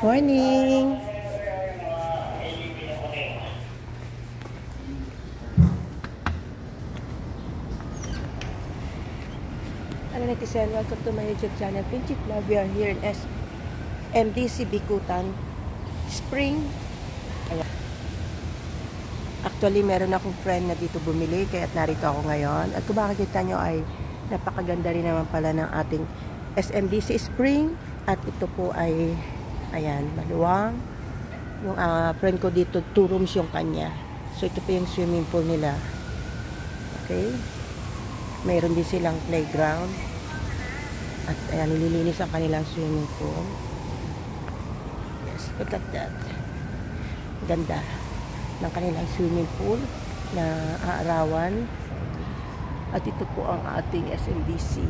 Morning! Hello netizen, welcome to my YouTube channel, Pinchik Vlog. We are here in MDC Bicutan Spring. Ayan. Actually, meron akong friend na dito bumili, kaya narito ako ngayon. At kung makikita nyo ay napakaganda rin naman pala ng ating SMDC Spring. At ito po ay, ayan, maluwang. Yung friend ko dito, 2 rooms yung kanya. So, ito po yung swimming pool nila. Okay? Mayroon din silang playground. At ayan, nililinis ang kanilang swimming pool. Yes, look at that. Ganda ng kanilang swimming pool na aarawan. At ito po ang ating SMDC.